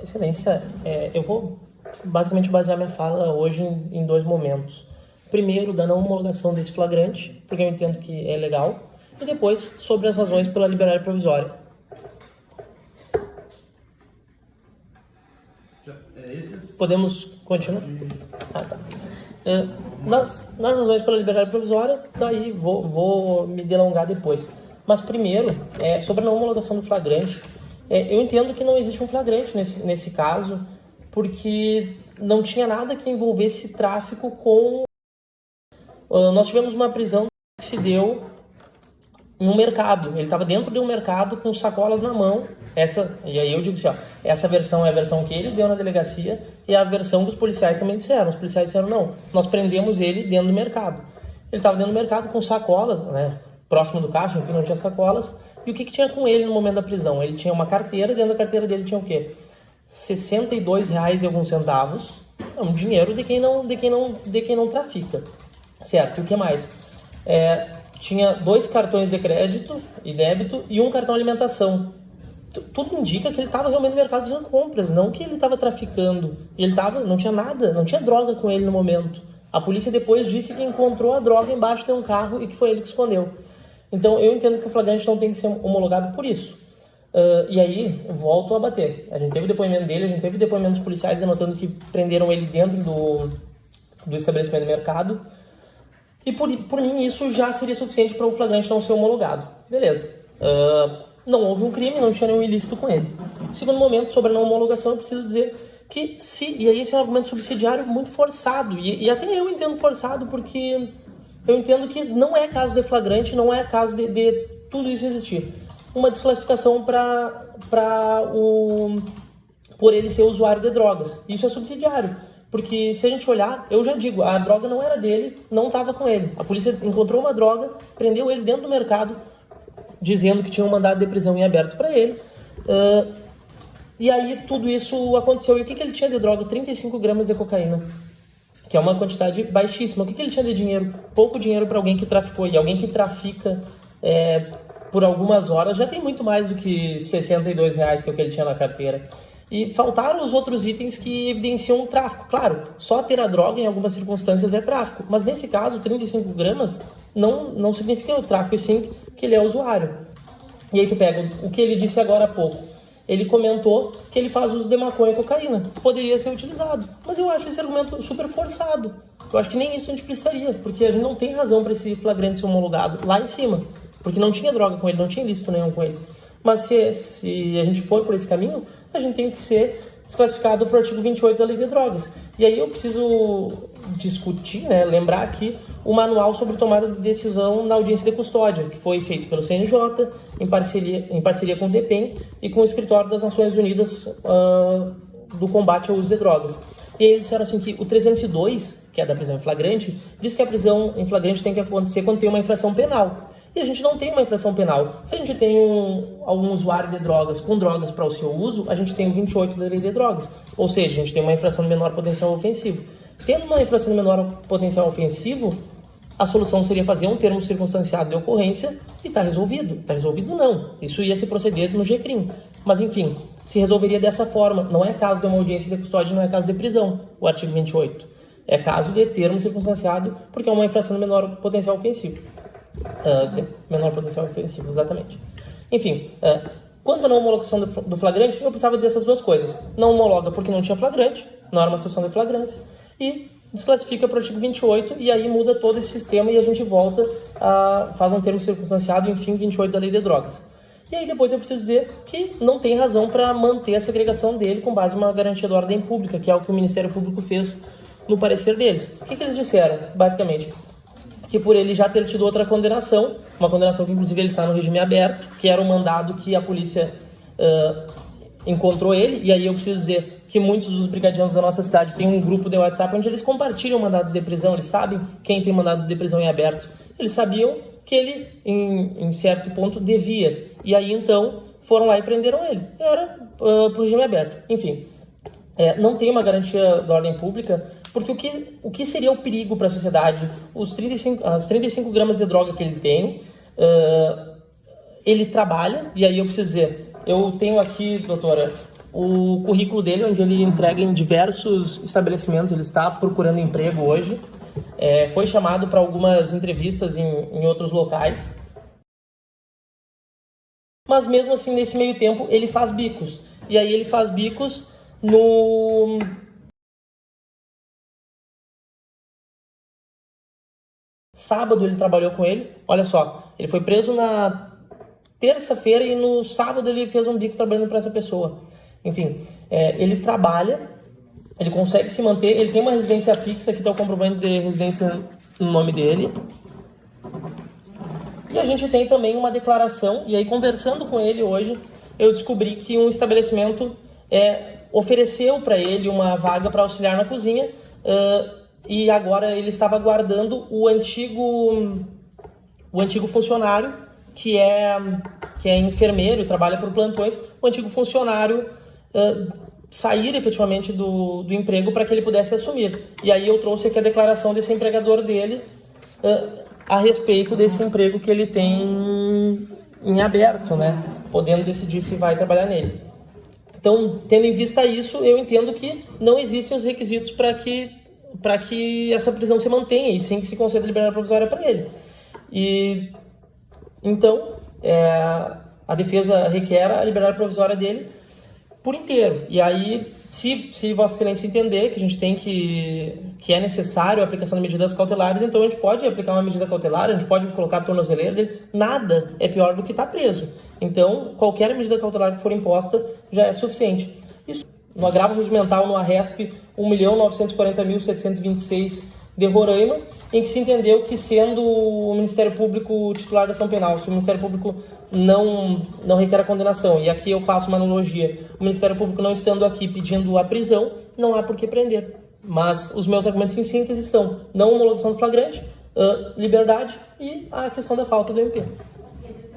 Excelência, eu vou basicamente basear minha fala hoje em dois momentos. Primeiro, da não homologação desse flagrante, porque eu entendo que é legal, e depois, sobre as razões pela liberdade provisória. Podemos continuar? Tá. Nas razões pela liberdade provisória, daí vou me delongar depois. Mas primeiro, sobre a não homologação do flagrante, eu entendo que não existe um flagrante nesse caso, porque não tinha nada que envolvesse tráfico com... Nós tivemos uma prisão que se deu em um mercado. Ele estava dentro de um mercado com sacolas na mão. E aí eu digo assim, essa versão é a versão que ele deu na delegacia e a versão que os policiais também disseram. Os policiais disseram, não, nós prendemos ele dentro do mercado. Ele estava dentro do mercado com sacolas, né, próximo do caixa, enfim, não tinha sacolas. E o que tinha com ele no momento da prisão? Ele tinha uma carteira, dentro da carteira dele tinha o quê? R$62 e alguns centavos. É um dinheiro de quem não trafica. Certo, e o que mais? Tinha 2 cartões de crédito e débito e um cartão alimentação. Tudo indica que ele estava realmente no mercado fazendo compras, não que ele estava traficando. Não tinha nada, não tinha droga com ele no momento. A polícia depois disse que encontrou a droga embaixo de um carro e que foi ele que escondeu. Então eu entendo que o flagrante não tem que ser homologado por isso. E aí, volto a bater. A gente teve o depoimento dele, a gente teve o depoimento dos policiais anotando que prenderam ele dentro do estabelecimento do mercado. E por mim isso já seria suficiente para o flagrante não ser homologado. Beleza. Não houve um crime, não tinha nenhum ilícito com ele. Segundo momento, sobre a não homologação, eu preciso dizer que e aí esse é um argumento subsidiário muito forçado. E até eu entendo forçado porque eu entendo que não é caso de flagrante, não é caso de tudo isso existir. Uma desclassificação por ele ser usuário de drogas. Isso é subsidiário. Porque se a gente olhar, eu já digo, a droga não era dele, não estava com ele. A polícia encontrou uma droga, prendeu ele dentro do mercado, dizendo que tinha um mandado de prisão em aberto para ele. E aí tudo isso aconteceu. E o que ele tinha de droga? 35 gramas de cocaína, que é uma quantidade baixíssima. O que ele tinha de dinheiro? Pouco dinheiro para alguém que traficou. E alguém que trafica por algumas horas já tem muito mais do que R$62, que é o que ele tinha na carteira. E faltaram os outros itens que evidenciam o tráfico. Claro, só ter a droga em algumas circunstâncias é tráfico, mas nesse caso, 35 gramas não significa o tráfico, e sim que ele é usuário. E aí tu pega o que ele disse agora há pouco. Ele comentou que ele faz uso de maconha e cocaína, que poderia ser utilizado. Mas eu acho esse argumento super forçado. Eu acho que nem isso a gente precisaria, porque a gente não tem razão para esse flagrante ser homologado lá em cima, porque não tinha droga com ele, não tinha ilícito nenhum com ele. Mas se a gente for por esse caminho, a gente tem que ser desclassificado para o artigo 28 da Lei de Drogas. E aí eu preciso discutir, lembrar aqui o manual sobre tomada de decisão na audiência de custódia, que foi feito pelo CNJ, em parceria com o DEPEN e com o Escritório das Nações Unidas do Combate ao Uso de Drogas. E aí eles disseram assim que o 302, que é da prisão em flagrante, diz que a prisão em flagrante tem que acontecer quando tem uma infração penal. E a gente não tem uma infração penal. Se a gente tem algum usuário de drogas com drogas para o seu uso, a gente tem o 28 da Lei de Drogas. Ou seja, a gente tem uma infração de menor potencial ofensivo. Tendo uma infração de menor potencial ofensivo, a solução seria fazer um termo circunstanciado de ocorrência e está resolvido. Está resolvido não. Isso ia se proceder no GCRIM. Mas enfim, se resolveria dessa forma. Não é caso de uma audiência de custódia, não é caso de prisão, o artigo 28. É caso de termo circunstanciado porque é uma infração de menor potencial ofensivo. Menor potencial ofensivo, exatamente. Enfim, quanto à não homologação do flagrante, eu precisava dizer essas duas coisas. Não homologa porque não tinha flagrante, não era uma situação de flagrância, e desclassifica para o artigo 28, e aí muda todo esse sistema e a gente volta faz um termo circunstanciado, enfim, 28 da Lei de Drogas. E aí depois eu preciso dizer que não tem razão para manter a segregação dele com base em uma garantia da ordem pública, que é o que o Ministério Público fez no parecer deles. O que eles disseram, basicamente? Que por ele já ter tido outra condenação, uma condenação que inclusive ele está no regime aberto, que era o mandado que a polícia encontrou ele, e aí eu preciso dizer que muitos dos brigadianos da nossa cidade têm um grupo de WhatsApp onde eles compartilham mandados de prisão, eles sabem quem tem mandado de prisão em aberto, eles sabiam que ele, em certo ponto, devia, e aí então foram lá e prenderam ele, era para o regime aberto, enfim. Não tem uma garantia da ordem pública, porque o que seria o perigo para a sociedade? As 35 gramas de droga que ele tem, ele trabalha, e aí eu preciso dizer, eu tenho aqui, doutora, o currículo dele, onde ele entrega em diversos estabelecimentos, ele está procurando emprego hoje. Foi chamado para algumas entrevistas em outros locais. Mas mesmo assim, nesse meio tempo, ele faz bicos. E aí ele faz bicos no... Sábado ele trabalhou com ele. Olha só, ele foi preso na terça-feira e no sábado ele fez um bico trabalhando para essa pessoa. Enfim, ele trabalha, ele consegue se manter, ele tem uma residência fixa, aqui está o comprovante de residência no nome dele. E a gente tem também uma declaração, e aí conversando com ele hoje, eu descobri que um estabelecimento ofereceu para ele uma vaga para auxiliar na cozinha, e agora ele estava aguardando o antigo funcionário, que é enfermeiro e trabalha por plantões, o antigo funcionário sair efetivamente do emprego para que ele pudesse assumir. E aí eu trouxe aqui a declaração desse empregador dele a respeito desse emprego que ele tem em aberto, né? Podendo decidir se vai trabalhar nele. Então, tendo em vista isso, eu entendo que não existem os requisitos para que essa prisão se mantenha e sim que se conceda liberdade provisória para ele. E então, a defesa requer a liberdade provisória dele por inteiro. E aí, se Vossa Excelência entender que a gente tem que é necessário a aplicação de medidas cautelares, então a gente pode aplicar uma medida cautelar, a gente pode colocar a tornozeleira dele, nada é pior do que estar preso. Então, qualquer medida cautelar que for imposta já é suficiente. Isso, no agravo regimental, no ARESP 1.940.726 de Roraima, em que se entendeu que, sendo o Ministério Público titular da ação penal, se o Ministério Público não requer a condenação, e aqui eu faço uma analogia, o Ministério Público não estando aqui pedindo a prisão, não há por que prender. Mas os meus argumentos em síntese são não homologação do flagrante, liberdade e a questão da falta do MP.